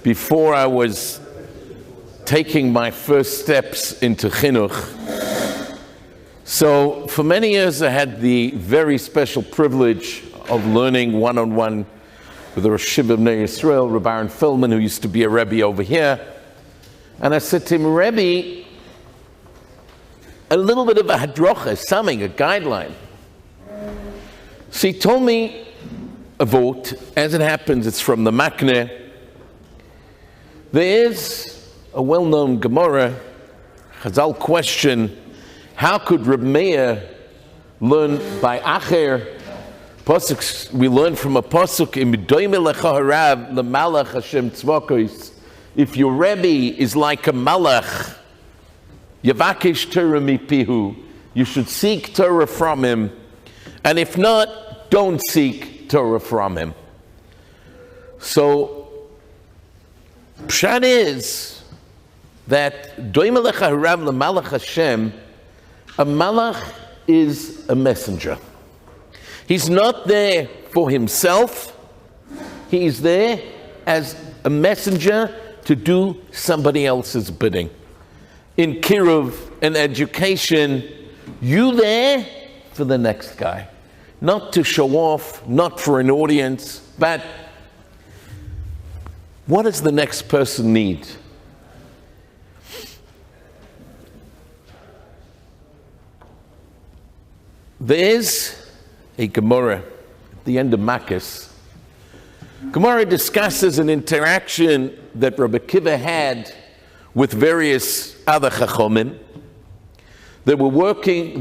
before I was taking my first steps into chinuch. So for many years I had the very special privilege of learning one-on-one with the Rosh Bnei Yisrael, Rabbi Aaron Feldman, who used to be a Rabbi over here. And I said to him, Rabbi, a little bit of a hadrocha, something, a guideline. So he told me a vote. As it happens, it's from the Makne. There is a well-known Gemara, Chazal question, how could Reb Meir learn by Acher? Pasuk, we learn from a pasuk, if your Rebbe is like a malach, Yavakish Torah mipihu, you should seek Torah from him, and if not, don't seek Torah from him. So, pshat is that Doimelecha Harav L'Malach Hashem, a malach is a messenger. He's not there for himself. He's there as a messenger to do somebody else's bidding. In Kiruv, in education, you there for the next guy. Not to show off, not for an audience, but what does the next person need? There's a Gemara at the end of Makkos. Gemara discusses an interaction that Rabbi Kiva had with various other chachomim. They were walking,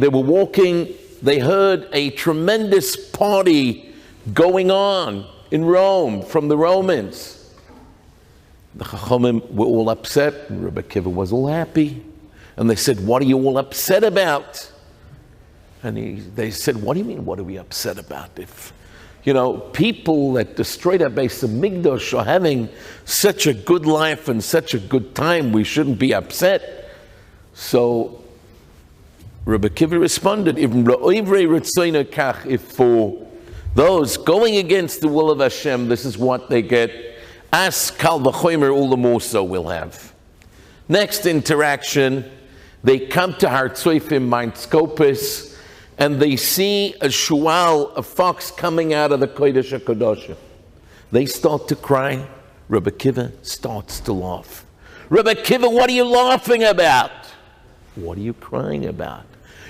they heard a tremendous party going on in Rome from the Romans. The chachomim were all upset, and Rabbi Kiva was all happy. And they said, what are you all upset about? And they said, what do you mean, what are we upset about? If, people that destroyed our base of Migdosh are having such a good life and such a good time, we shouldn't be upset. So Rabbi Kiva responded, if for those going against the will of Hashem, this is what they get, as kal v'chomer ula so will have. Next interaction, they come to Har Tzofim, Mount Scopus, and they see a shual, a fox coming out of the Kodesh HaKadosh. They start to cry. Rabbi Kiva starts to laugh. Rabbi Kiva, what are you laughing about? What are you crying about?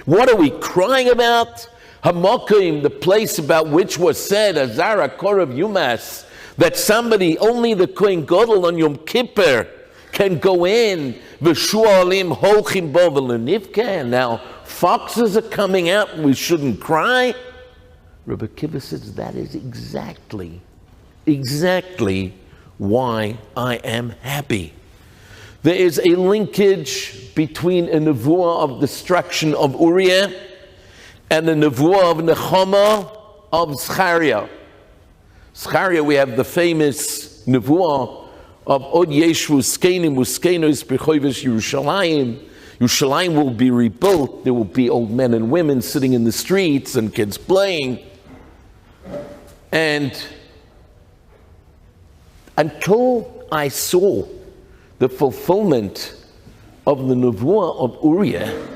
What are we crying about? Hamokim, the place about which was said, Azara Korav Yumas, that somebody, only the Kohen Gadol on Yom Kippur can go in, v'shualim holchim bo v'lenivke. Now, foxes are coming out and we shouldn't cry. Rabbi Kiva says that is exactly why I am happy. There is a linkage between a nevuah of destruction of Uriah and a nevuah of nechama of Zechariah. Zechariah, we have the famous nevuah of Od Yeshvu Skenim Uskenos B'chovish Yerushalayim. Yerushalayim will be rebuilt. There will be old men and women sitting in the streets and kids playing. And until I saw the fulfillment of the nevuah of Uriah,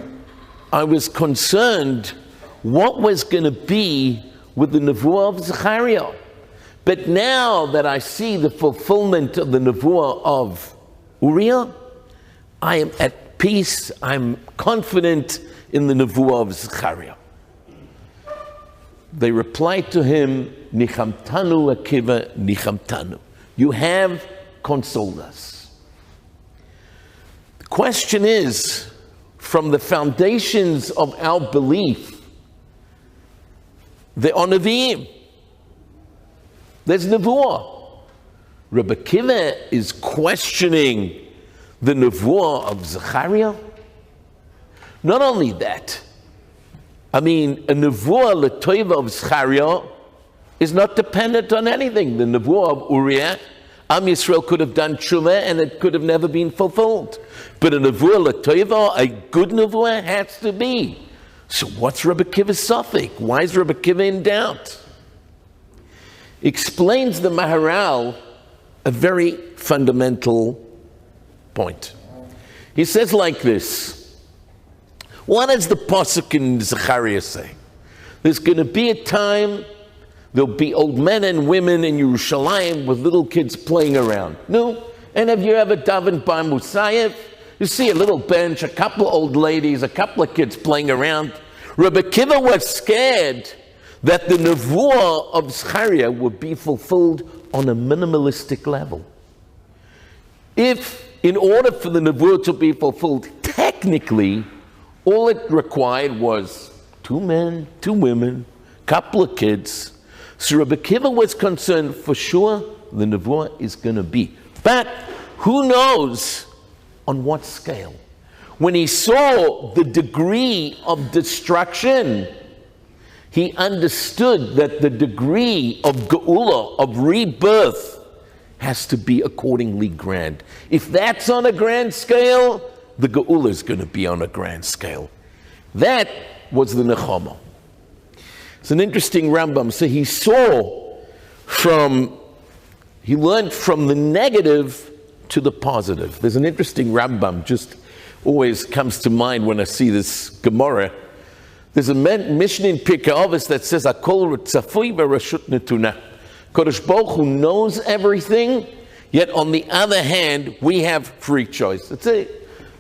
I was concerned what was going to be with the nevuah of Zechariah. But now that I see the fulfillment of the nevuah of Uriah, I am at peace, I'm confident in the nevuah of Zechariah. They replied to him, Nichamtanu Akiva, Nichamtanu. You have consoled us. The question is, from the foundations of our belief, the Nevi'im, there's nevuah. Rabbi Kiva is questioning the nevuah of Zechariah. Not only that, a nevuah l'toiva of Zechariah is not dependent on anything. The nevuah of Uriah, Am Yisrael could have done tshuva and it could have never been fulfilled. But a nevuah l'toiva, a good nevuah, has to be. So what's Rabbi Kiva's suffix? Why is Rabbi Kiva in doubt? Explains the Maharal a very fundamental point. He says like this, what does the Pasuk in Zechariah say? There's going to be a time, there'll be old men and women in Yerushalayim with little kids playing around. No? And have you ever davened by Musayef? You see a little bench, a couple of old ladies, a couple of kids playing around. Rabbi Kiva was scared that the nevuah of Zechariah would be fulfilled on a minimalistic level. If, in order for the nevuah to be fulfilled, technically, all it required was 2 men, 2 women, couple of kids. So Rabbi Kiva was concerned, for sure, the nevuah is going to be. But who knows on what scale? When he saw the degree of destruction, he understood that the degree of geula, of rebirth, has to be accordingly grand. If that's on a grand scale, the geula is going to be on a grand scale. That was the nechama. It's an interesting Rambam. So he learned from the negative to the positive. There's an interesting Rambam, just always comes to mind when I see this Gemara. There's a mission in Pirkei Avos that says, Akol tzafui v'rashut netuna. Kodesh Baruch Hu knows everything, yet on the other hand, we have free choice. It's a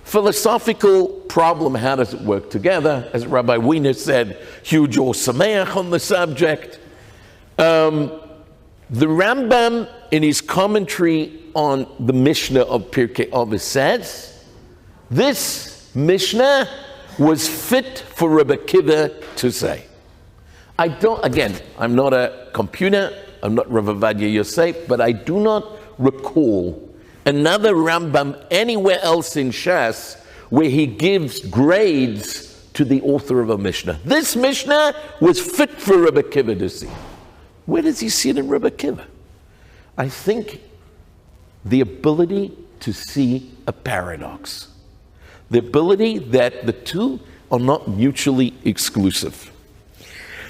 philosophical problem. How does it work together? As Rabbi Wiener said, huge Ohr Somayach on the subject. The Rambam, in his commentary on the Mishnah of Pirkei Avos, says, this Mishnah was fit for Rabbi Kiva to say. I'm not a computer, I'm not Rav Ovadia Yosef, but I do not recall another Rambam anywhere else in Shas where he gives grades to the author of a Mishnah. This Mishnah was fit for Rabbi Kiva to see. Where does he see it in Rabbi Kiva? I think the ability to see a paradox. The ability that the two are not mutually exclusive.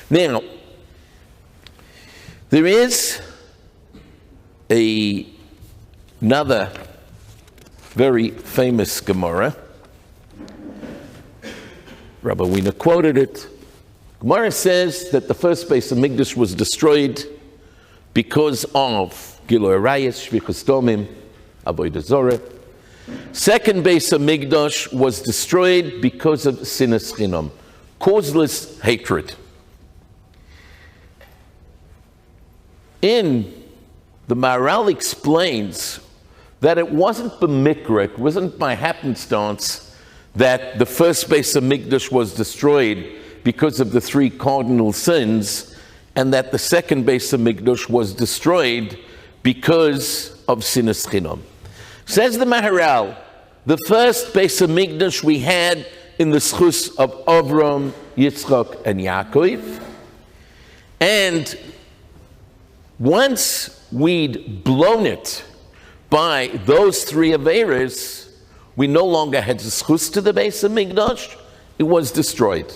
Now, there is another very famous Gemara. Rabbi Wiener quoted it. Gemara says that the first Beis Hamikdash was destroyed because of Gilui Arayos, Shvichas Domim, Avodah Zorah. Second Beis Hamikdash was destroyed because of sinas chinam, causeless hatred. The Maharal explains that it wasn't b'mikra, it wasn't by happenstance that the first Beis Hamikdash was destroyed because of the 3 cardinal sins, and that the second Beis Hamikdash was destroyed because of sinas chinam. Says the Maharal, the first Beis Hamikdash we had in the schus of Avram, Yitzchak, and Yaakov, and once we'd blown it by those 3 averos, we no longer had schus to the Beis Hamikdash, it was destroyed.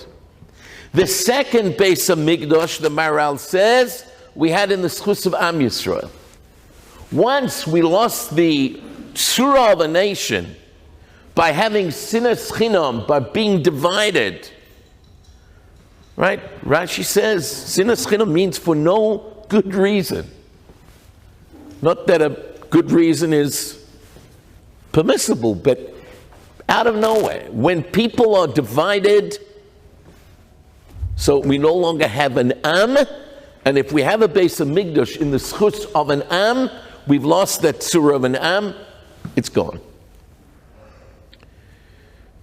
The second Beis Hamikdash, the Maharal says, we had in the schus of Am Yisrael. Once we lost the surah of a nation by having sinas chinam, by being divided, right? Rashi says sinas chinam means for no good reason. Not that a good reason is permissible, but out of nowhere. When people are divided, so we no longer have an am, and if we have a Beis Hamikdash in the schus of an am, we've lost that surah of an am, it's gone.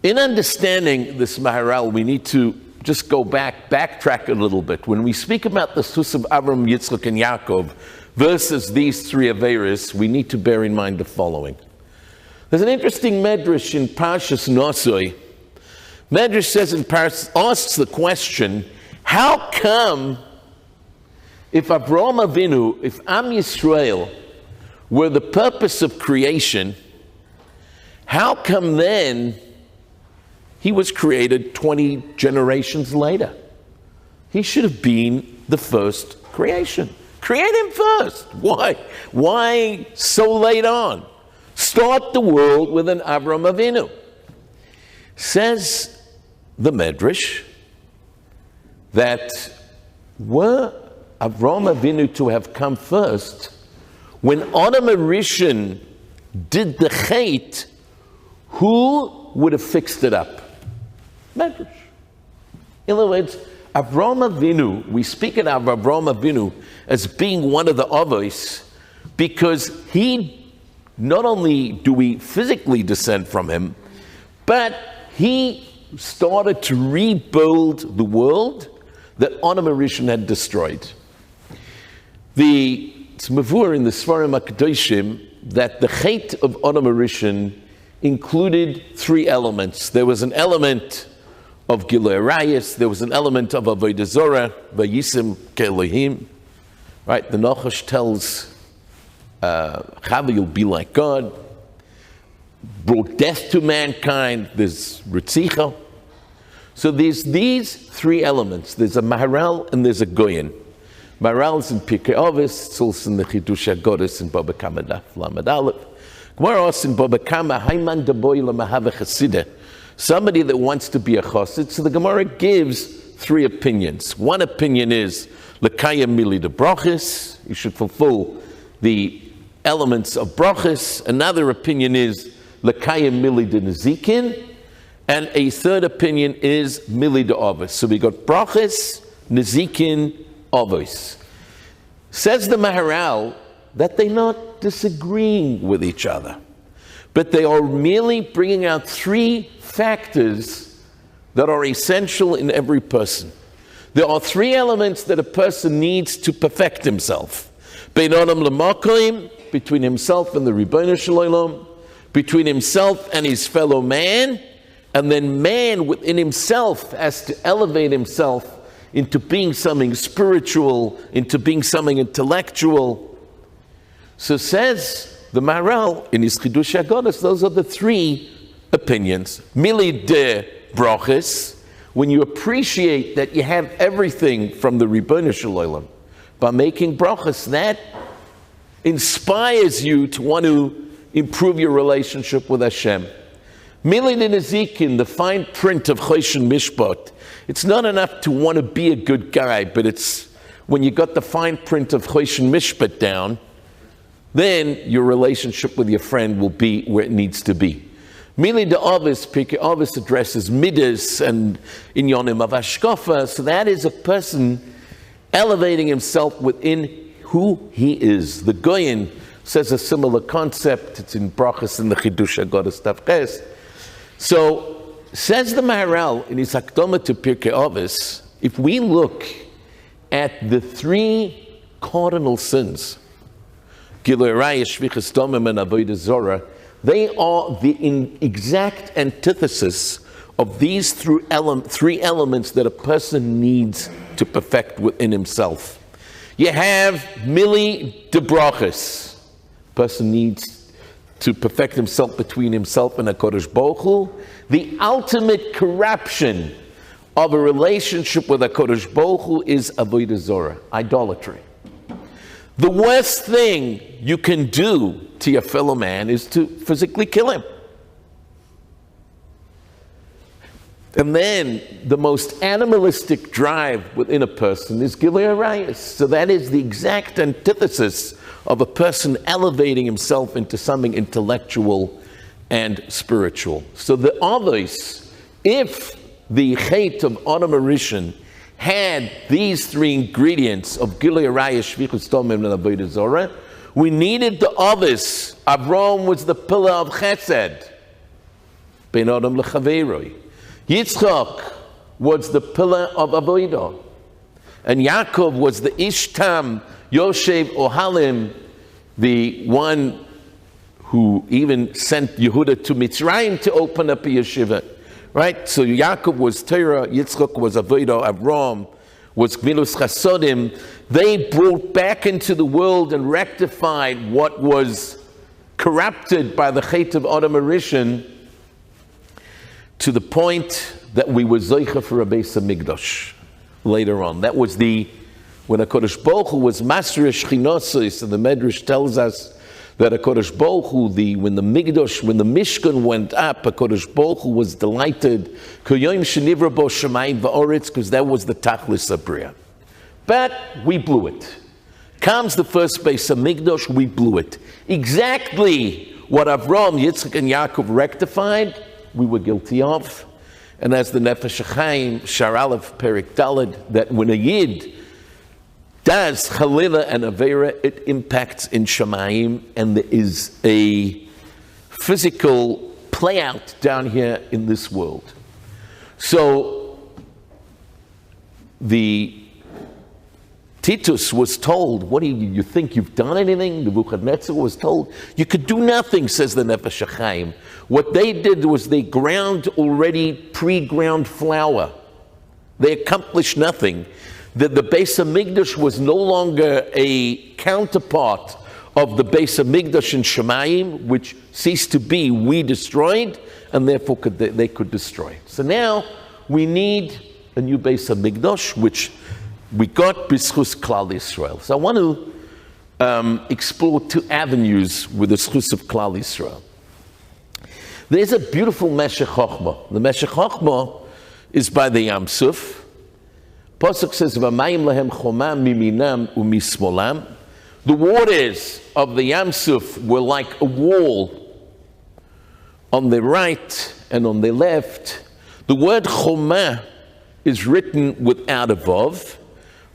In understanding this Maharal, we need to just backtrack a little bit. When we speak about the schus of Avram, Yitzchak, and Yaakov versus these 3 averos, we need to bear in mind the following. There's an interesting medrash in Parshas Nosoi. Medrash says in Parshas, asks the question, how come if Avraham Avinu, if Am Yisrael were the purpose of creation, how come then he was created 20 generations later? He should have been the first creation. Create him first. Why? Why so late on? Start the world with an Avram Avinu. Says the Medrash that were Avram Avinu to have come first, when Adam Rishon did the chait, who would have fixed it up? Medrash. In other words, Avram Avinu, we speak of Avram Avinu as being one of the avos, because he, not only do we physically descend from him, but he started to rebuild the world that Adam Rishon had destroyed. It's mavur in the Svarim HaKadoshim that the chait of Adam Rishon included three elements. There was an element of Gilui Arayos, there was an element of Avodah Zorah, Vayisim Ke'Elohim. Right, the Nachash tells Chava, you'll be like God. Brought death to mankind. There's Ritzicha. So there's these three elements. There's a Maharal and there's a Goyen. Maharal is in Pirkei Avos, it's also in the Chidush HaGodos in Baba Kama Daf Lamed Aleph. Gemara asks in Baba Kama, Hayman Daboy Lamahava Chassideh. Somebody that wants to be a chassid. So the Gemara gives three opinions. One opinion is L'kayem mili de brachis. You should fulfill the elements of brachis. Another opinion is L'kayem mili de nezikin. And a third opinion is mili de avos. So we got brachis, nezikin, avos. Says the Maharal that they're not disagreeing with each other, but they are merely bringing out three factors that are essential in every person. There are three elements that a person needs to perfect himself. Bein Adam l'makom, between himself and the Ribono Shel Olam, between himself and his fellow man, and then man within himself has to elevate himself into being something spiritual, into being something intellectual. So says the Maharal in his Chidush HaGodos, those are the three opinions. Mili de brachis, when you appreciate that you have everything from the Ribono Shel Olam, by making brachis, that inspires you to want to improve your relationship with Hashem. Mili de nezikin, the fine print of Choshen Mishpat. It's not enough to want to be a good guy, but it's when you got the fine print of Choshen Mishpat down, then your relationship with your friend will be where it needs to be. Mili de avos, Pirkei Avos addresses midas and inyonim of hashkafa, so that is a person elevating himself within who he is. The Goyen says a similar concept. It's in brachas in the Chidush HaGodos Daf Ches. So, says the Maharal in his Hakdama to Pirkei Avos, if we look at the three cardinal sins, Gilui Arayos, Shvichas Damim, and Avodah Zorah, they are the exact antithesis of these three elements that a person needs to perfect within himself. You have mili de brachis. A person needs to perfect himself between himself and HaKadosh Baruch Hu. The ultimate corruption of a relationship with HaKadosh Baruch Hu is Avodah Zorah, idolatry. The worst thing you can do to your fellow man is to physically kill him. And then the most animalistic drive within a person is Gilui Arayos. So that is the exact antithesis of a person elevating himself into something intellectual and spiritual. So the avos, if the chait of Adam Rishon had these three ingredients of Gilui Arayos, Shvichus Damim, and Avodah Zorah, we needed the avos. Avram was the pillar of chesed. Bein Adam l'chaveroi. Yitzchak was the pillar of avodah. And Yaakov was the Ishtam, Yoshev Ohalim, the one who even sent Yehuda to Mitzrayim to open up a yeshiva. Right? So Yaakov was Torah, Yitzchak was avodah, Avram was Gmilus Chasodim. They brought back into the world and rectified what was corrupted by the chait of Adam Rishon, to the point that we were Zoicha for a Beis HaMikdash later on. That was when HaKadosh Baruch Hu was Master Shchinosos, and the Medrash tells us that HaKadosh Baruch Hu, when the Mishkan went up, HaKadosh Baruch Hu was delighted, because that was the Tachlis Abriya. But we blew it. Comes the first Beis HaMikdash, we blew it. Exactly what Avraham, Yitzchak, and Yaakov rectified, we were guilty of. And as the Nefesh HaChaim, Shar Aleph, Perik Daled, that when a Yid does Chalila and Avera, it impacts in Shamayim, and there is a physical play out down here in this world. So the Titus was told, what do you think you've done anything? Nebuchadnezzar was told, you could do nothing, says the Nefesh HaChaim. What they did was they ground already pre-ground flour. They accomplished nothing. The Beis HaMikdash was no longer a counterpart of the Beis HaMikdash in Shemayim, which ceased to be, we destroyed, and therefore they could destroy it. So now we need a new Beis HaMikdash, which we got b'schus Klal Yisrael. So I want to explore two avenues with the schus of Klal Yisrael. There's a beautiful Meshech Chochmah. The Meshech Chochmah is by the Yam Suf. Pasuk says, "V'mayim lahem choma miminam umismolam." The waters of the Yam Suf were like a wall on the right and on the left. The word choma is written without a vav,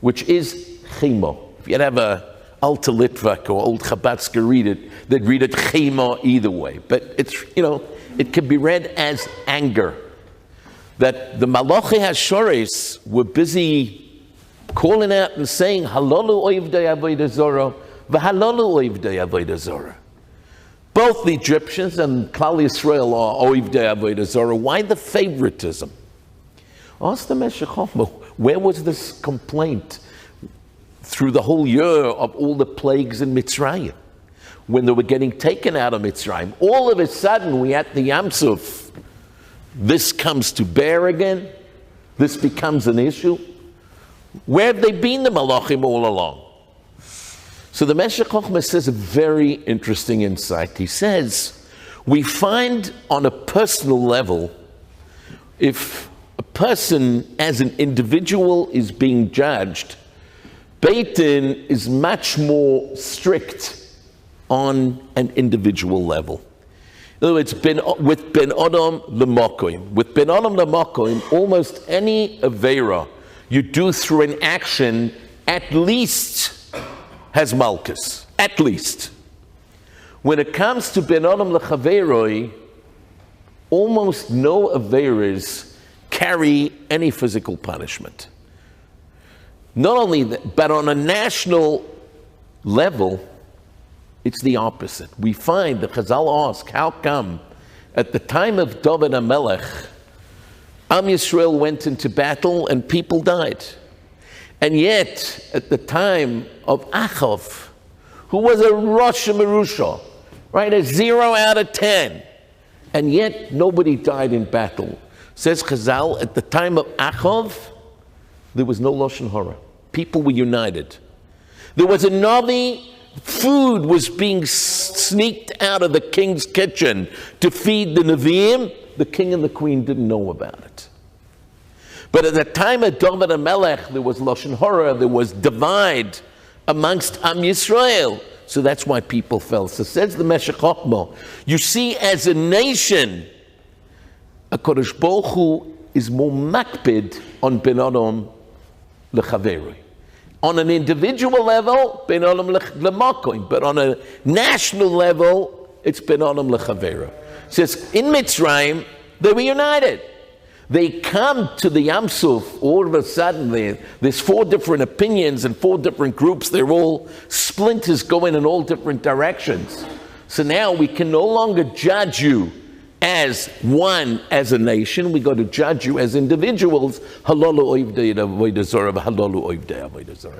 which is chemo. If you'd have a Alta Litvak or Old Chabadska read it, they'd read it chemo either way. But it's, it can be read as anger. That the Malachi HaShores were busy calling out and saying, Halalu oivdei avodah zara, v'halalu oivdei avodah zara. Both the Egyptians and Klal Yisrael are oivdei avodah zara. Why the favoritism? Ask the Meshech Chochmah, where was this complaint through the whole year of all the plagues in Mitzrayim? When they were getting taken out of Mitzrayim, all of a sudden we at the Yam Suf, this comes to bear again. This becomes an issue. Where have they been, the Malachim, all along? So the Meshech Chochmah says a very interesting insight. He says, we find on a personal level, if a person as an individual is being judged, Beit Din is much more strict on an individual level. In other words, with Ben Adam L'Makoim. With Ben Adam L'Makoim, almost any Aveira you do through an action at least has Malkus. At least. When it comes to Ben Adam L'Chaveiroi, almost no Aveiras carry any physical punishment. Not only that, but on a national level, it's the opposite. We find that Chazal ask, how come at the time of David HaMelech, Am Yisrael went into battle and people died? And yet, at the time of Achav, who was a Rosh Merusha, right, a 0 out of 10, and yet nobody died in battle. Says Chazal, at the time of Achav, there was no Lashon Hara. People were united. There was a Navi. Food was being sneaked out of the king's kitchen to feed the Nevi'im. The king and the queen didn't know about it. But at the time of David HaMelech, there was Lashon Hara, there was divide amongst Am Yisrael. So that's why people fell. So says the Meshech Chochmah, you see, as a nation, HaKadosh Baruch Hu is more makpid on Ben Adam L'Chaveiroi. On an individual level, Ben Adam L'Makoim, but on a national level, it's Ben Adam L'Chaveiroi. It says, in Mitzrayim, they were united. They come to the Yam Suf, all of a sudden there's 4 different opinions and 4 different groups. They're all splinters going in all different directions. So now we can no longer judge you as one, as a nation. We got to judge you as individuals.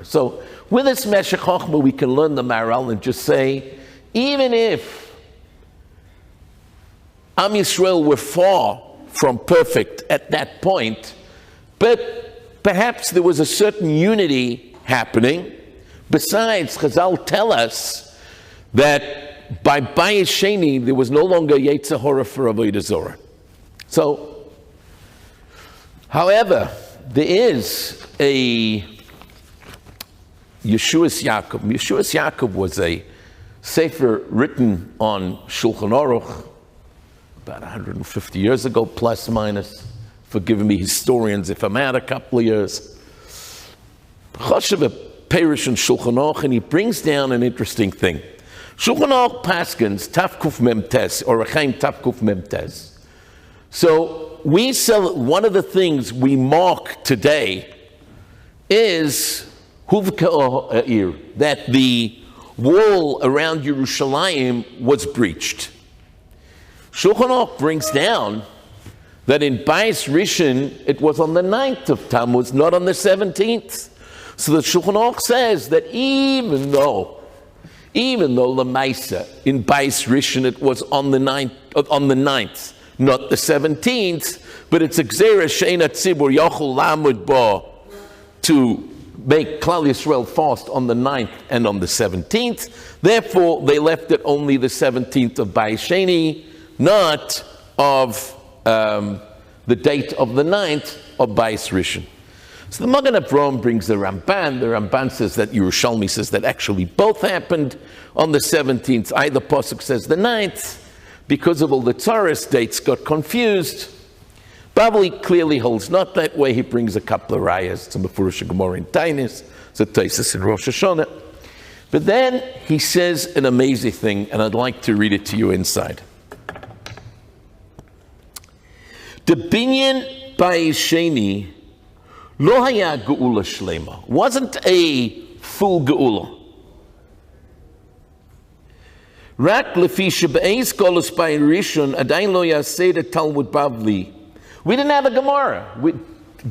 So with this Meshech Chochmah, we can learn the Maharal and just say, even if Am Yisrael were far from perfect at that point, but perhaps there was a certain unity happening. Besides, Chazal tell us that by Bayis Sheni, there was no longer Yetzer Hara for Avodah Zorah. So, however, there is a Yeshivat Yaakov. Yeshivat Yaakov was a sefer written on Shulchan Aruch about 150 years ago, plus minus. Forgive me, historians, if I'm out a couple of years. Choshev Perish and Shulchan Aruch, and he brings down an interesting thing. Shulchan Aruch Paskins Tafkuf Memtes, or Rechaim Tafkuf Memtes. So we sell, one of the things we mark today is Huvka Ir, that the wall around Yerushalayim was breached. Shulchan Aruch brings down that in Bayis Rishon, it was on the 9th of Tammuz, not on the 17th. So the Shulchan Aruch says that even though Lamaisa, in Bayis Rishon, it was on the 9th, not the 17th, but it's a Gzera Sheina Tzibur Yochel Lamud Ba to make Klal Yisrael fast on the 9th and on the 17th. Therefore, they left it only the 17th of Bayis Sheni, not of the date of the 9th of Bayis Rishon. So the Magen Avraham brings the Ramban. The Ramban says that Yerushalmi says that actually both happened on the 17th. Either Pasuk says the 9th. Because of all the Tzaras, dates got confused. Bavli clearly holds not that way. He brings a couple of rayas. It's a Mefurish Gemara in Tainis. It's a Taisus in Rosh Hashanah. But then he says an amazing thing, and I'd like to read it to you inside. The binyan Bayis Sheni lo haya geula shlema, wasn't a full geula. Rak lefi shebeis golus Bayis Rishon adayin lo yaseh the Talmud Bavli. We didn't have a Gemara.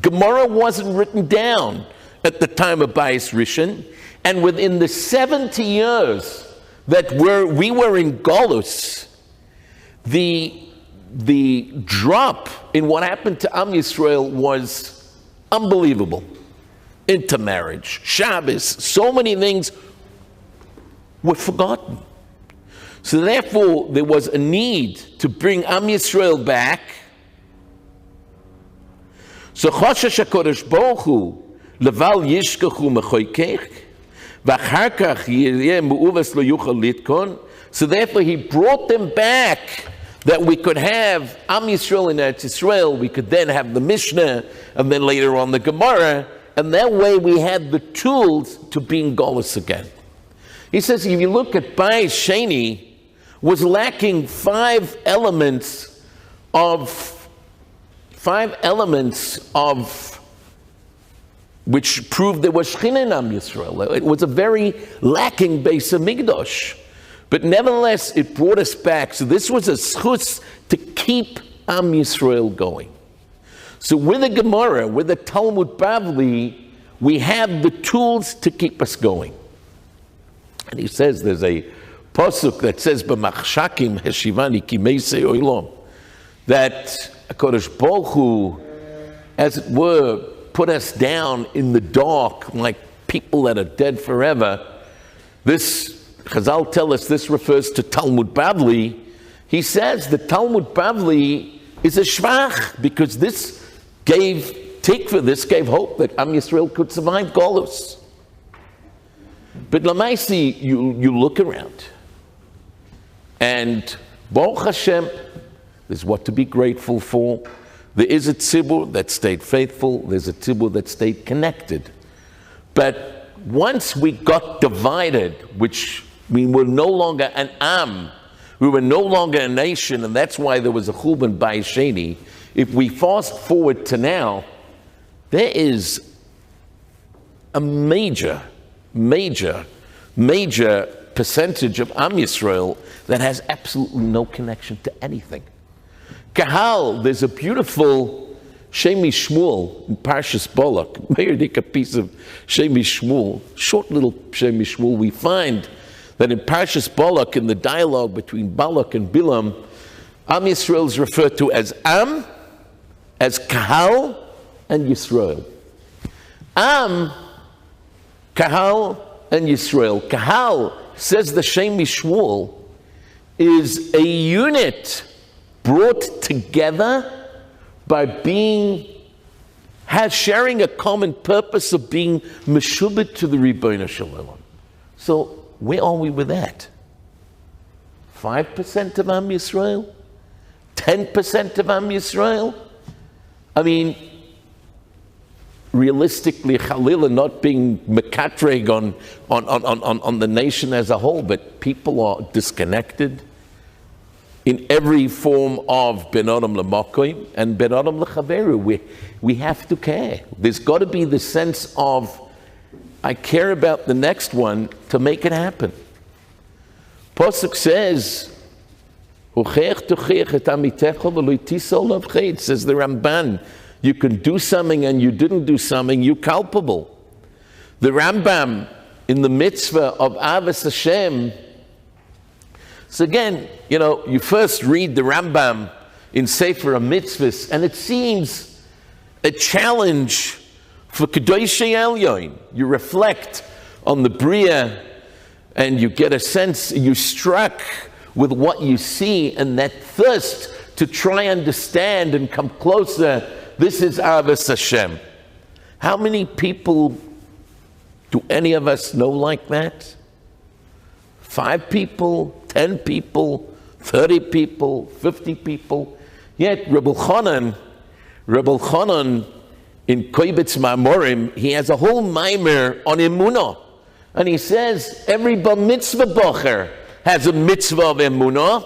Gemara wasn't written down at the time of Bayis Rishon, and within the 70 years that we were in Golus, the drop in what happened to Am Yisrael was unbelievable. Intermarriage, Shabbos, so many things were forgotten. So therefore, there was a need to bring Am Yisrael back. So Choshesh HaKodesh Baruch Hu leval yishkachu mechoykech v'achar kach yeh me'uvas lo yuchal litkon. So therefore, he brought them back, that we could have Am Yisrael in Eretz Yisrael, we could then have the Mishnah, and then later on the Gemara, and that way we had the tools to be in Golus again. He says, if you look at Bayis Sheni, was lacking five elements of which proved there was Shechina in Am Yisrael. It was a very lacking Beis HaMikdash. But nevertheless, it brought us back. So this was a schus to keep Am Yisrael going. So with the Gemara, with the Talmud Bavli, we have the tools to keep us going. And he says there's a pasuk that says, "B'machshakim heshivani ki meisei oilom," that HaKadosh Baruch Hu, as it were, put us down in the dark like people that are dead forever. This Chazal tell us this refers to Talmud Bavli. He says the Talmud Bavli is a shvach because this gave hope that Am Yisrael could survive Golus. But Lamaisi, you look around, and Baruch Hashem, there's what to be grateful for. There is a tzibur that stayed faithful. There's a tzibur that stayed connected. But once we got divided, which we were no longer an Am, we were no longer a nation, and that's why there was a Churban Bayis Sheni. If we fast forward to now, there is a major percentage of Am Yisrael that has absolutely no connection to anything. Kahal, there's a beautiful Shemi Shmuel in Parshas Balak, a piece of Shemi Shmuel, short little Shemi Shmuel. We find that in Parshas Balak, in the dialogue between Balak and Bilam, Am Yisrael is referred to as Am, as Kahal, and Yisrael. Am Kahal and Yisrael. Kahal, says the Shem Mishmuel, is a unit brought together by sharing a common purpose of being meshubit to the Ribono Shel Olam. So where are we with that? 5% of Am Yisrael? 10% of Am Yisrael? I mean, realistically, Chalila not being mekatreg on the nation as a whole, but people are disconnected in every form of ben adam l'makoim and ben adam l'chaveru. We have to care. There's got to be the sense of, I care about the next one to make it happen. Pasuk says, it says the Ramban, you can do something and you didn't do something, you're culpable. The Rambam in the mitzvah of Avos Hashem. So again, you first read the Rambam in Sefer HaMitzvahs, and it seems a challenge for Kedoshei Elyon. You reflect on the Bria, and you get a sense, you're struck with what you see, and that thirst to try understand and come closer. This is Avos Hashem. How many people do any of us know like that? 5 people, 10 people, 30 people, 50 people. Yet Rabbi Chanan in Koibetz Ma'amorim, he has a whole maimer on Emunah. And he says every bar mitzvah bocher has a mitzvah of Emunah,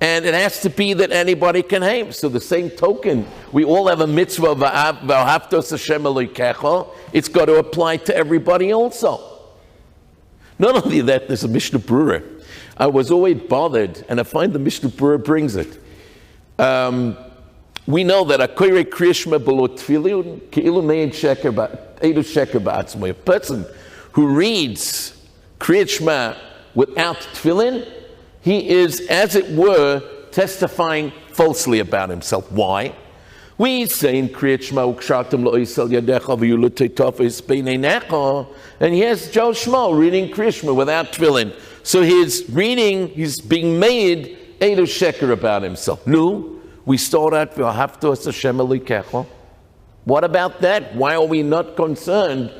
and it has to be that anybody can have. So the same token, we all have a mitzvah of V'ahavtos Hashem Elokecha. It's got to apply to everybody also. Not only that, there's a Mishnah Berurah. I was always bothered, and I find the Mishnah Berurah brings it. We know that a koirei kriyishma below tefillin keilu me'ed sheker ba'atzmo. A person who reads kriyishma without tefillin, he is, as it were, testifying falsely about himself. Why? We say in Kriyat Shema, Ukshatim lo'isal yadecha v'yulutei tofes b'nei necha, and here's Joe Shmo reading Kriyat Shema without tefillin. So he's being made Eidu Sheker about himself. No, we start out v'ahavtos Hashem Elokecha. What about that? Why are we not concerned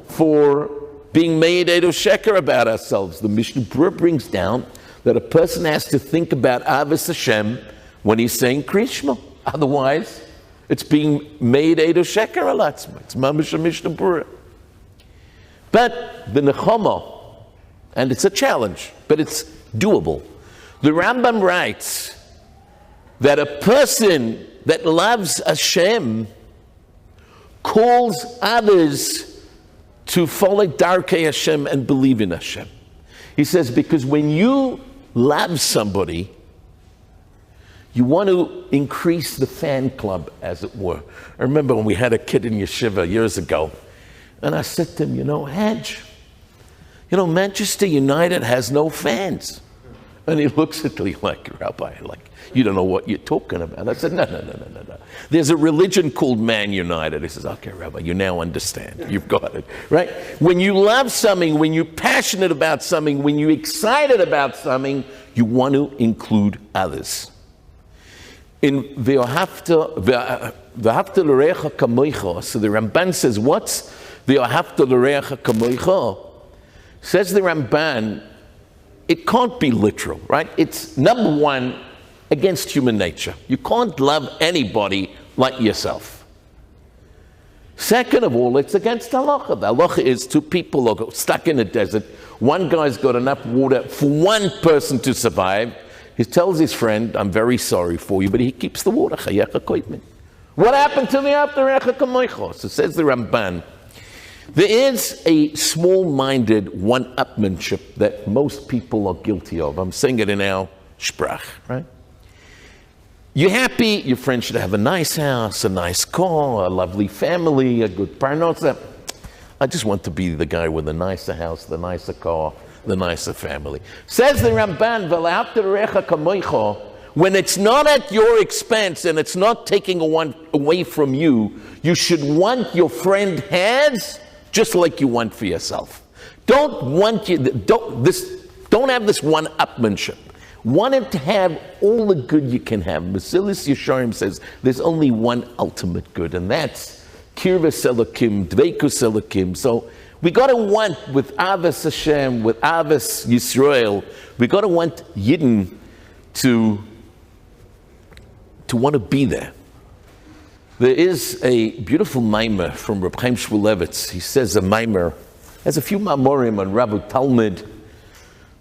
for being made Eidu Sheker about ourselves? The Mishnah Berurah brings down that a person has to think about Avos Hashem when he's saying Kriyat Shema. Otherwise, it's being made Eidu Sheker alatzma. It's mamish Mishnah Berurah. But the Nechama, and it's a challenge, but it's doable. The Rambam writes that a person that loves Hashem calls others to follow Darkei Hashem and believe in Hashem. He says, because when you love somebody, you want to increase the fan club, as it were. I remember when we had a kid in Yeshiva years ago, and I said to him, Hadj, Manchester United has no fans. And he looks at me like, Rabbi, you don't know what you're talking about. I said, no. There's a religion called Man United. He says, okay, Rabbi, you now understand. You've got it, right? When you love something, when you're passionate about something, when you're excited about something, you want to include others. In V'ahavta l'recha kamoicha, so the Ramban says, what's V'ahavta l'recha kamoicha? Says the Ramban, it can't be literal, right? It's number one, against human nature. You can't love anybody like yourself. Second of all, it's against halacha. The halacha is 2 people are stuck in a desert. One guy's got enough water for one person to survive. He tells his friend, I'm very sorry for you, but he keeps the water. What happened to the after? So says the Ramban, there is a small-minded one-upmanship that most people are guilty of. I'm saying it in our sprach, right? You're happy, your friend should have a nice house, a nice car, a lovely family, a good parnosa. I just want to be the guy with the nicer house, the nicer car, the nicer family. Says the Ramban, when it's not at your expense and it's not taking one away from you, you should want your friend has just like you want for yourself. Don't have this one-upmanship. Want him to have all the good you can have. Mesilas Yesharim says there's only one ultimate good, and that's Kiruv Elokim, Dveikus Elokim. So we got to want, with Avos Hashem, with Avos Yisrael, we got to want Yidden to want to be there. There is a beautiful maimer from Reb Chaim Shmulevitz. He says a maimer has a few mamorim on Rabbi Talmud.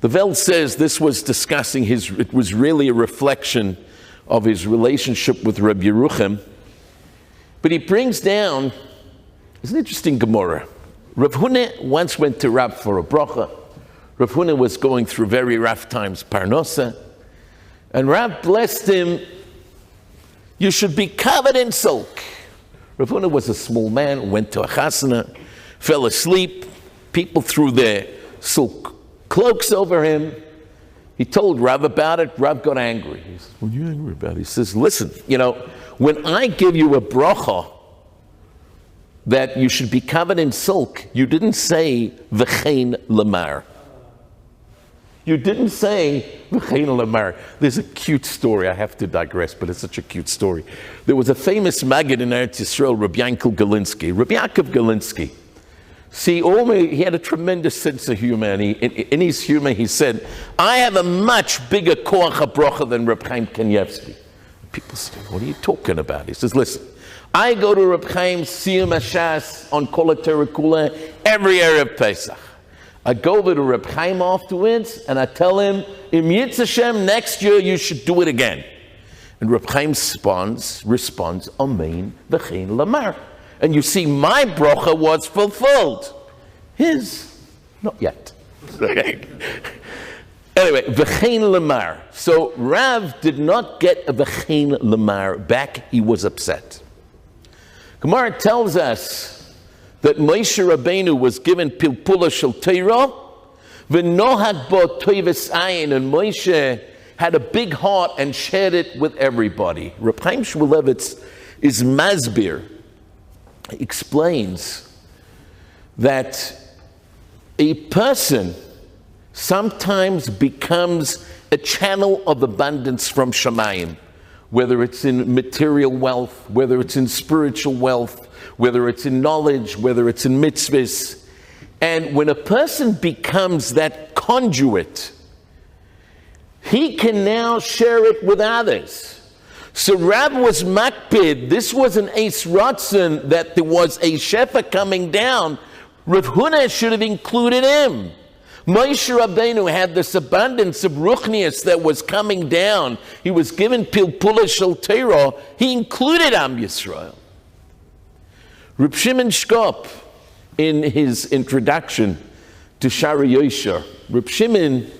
The Veld says this was discussing it was really a reflection of his relationship with Rabbi Yerucham. But he brings down, it's an interesting Gemara. Rav Huna once went to Rab for a bracha. Rav Huna was going through very rough times, Parnosa. And Rab blessed him, you should be covered in silk. Rav Huna was a small man, went to a chasana, fell asleep. People threw their silk cloaks over him. He told Rav about it. Rav got angry. He says, what are you angry about? He says, listen, when I give you a bracha that you should be covered in silk, you didn't say v'chein lamar. You didn't say v'chein lamar. There's a cute story. I have to digress, but it's such a cute story. There was a famous Maggid in Eretz Yisrael, Rabbi Yankel Galinsky. Rabbi Yaakov Galinsky. See, he had a tremendous sense of humor, and in his humor he said, I have a much bigger koach habracha than Reb Chaim Kanievsky. People say, what are you talking about? He says, listen, I go to Reb Chaim Siyum Hashas on Kol HaTorah Kula every Erev Pesach. I go over to Reb Chaim afterwards, and I tell him, Im Yitz Hashem, next year you should do it again. And Reb Chaim responds, Amen v'chein lamar. And you see, my bracha was fulfilled. His, not yet. Anyway, v'chein lamar. So Rav did not get a v'chein lamar back. He was upset. Gemara tells us that Moshe Rabbeinu was given pilpula shel Torah, v'nohag bo toivus ayin, and Moshe had a big heart and shared it with everybody. Reb Chaim Shmulevitz is masbir. Explains that a person sometimes becomes a channel of abundance from Shamayim, whether it's in material wealth, whether it's in spiritual wealth, whether it's in knowledge, whether it's in mitzvahs. And when a person becomes that conduit, he can now share it with others. So Rab was makpid. This was an Eis Ratzon that there was a shefa coming down. Rav Huna should have included him. Moshe Rabbeinu had this abundance of ruchnius that was coming down. He was given pilpula shel Torah. He included Am Yisrael. Reb Shimon Shkop, in his introduction to Shara Yosher, Reb Shimon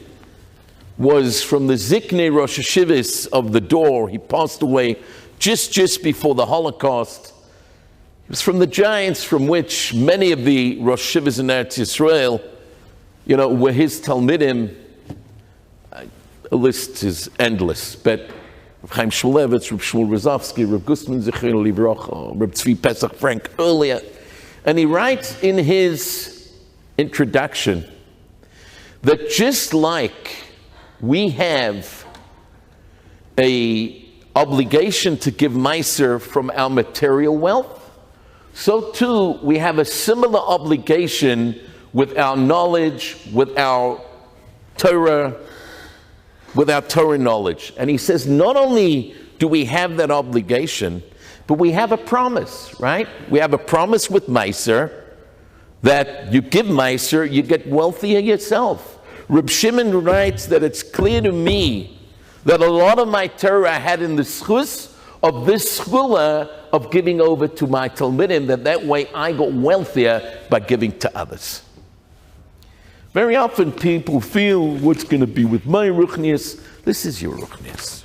was from the Ziknei Rosh Hashivas of the Dor. He passed away just before the Holocaust. He was from the giants from which many of the Rosh Hashivas in Eretz Yisrael, were his Talmidim. The list is endless, but Reb Chaim Shmulevitz, Reb Shmuel Rozovsky, Reb Gustman Zechron Livrocha, Reb Tzvi Pesach Frank earlier. And he writes in his introduction that just like we have an obligation to give meiser from our material wealth, so too we have a similar obligation with our knowledge, with our Torah knowledge. And he says, not only do we have that obligation, but we have a promise, right? We have a promise with meiser that you give meiser, you get wealthier yourself. Reb Shimon writes that it's clear to me that a lot of my Torah I had in the schus of this schula of giving over to my Talmidim, that way I got wealthier by giving to others. Very often people feel, what's going to be with my ruchnius? This is your ruchnius.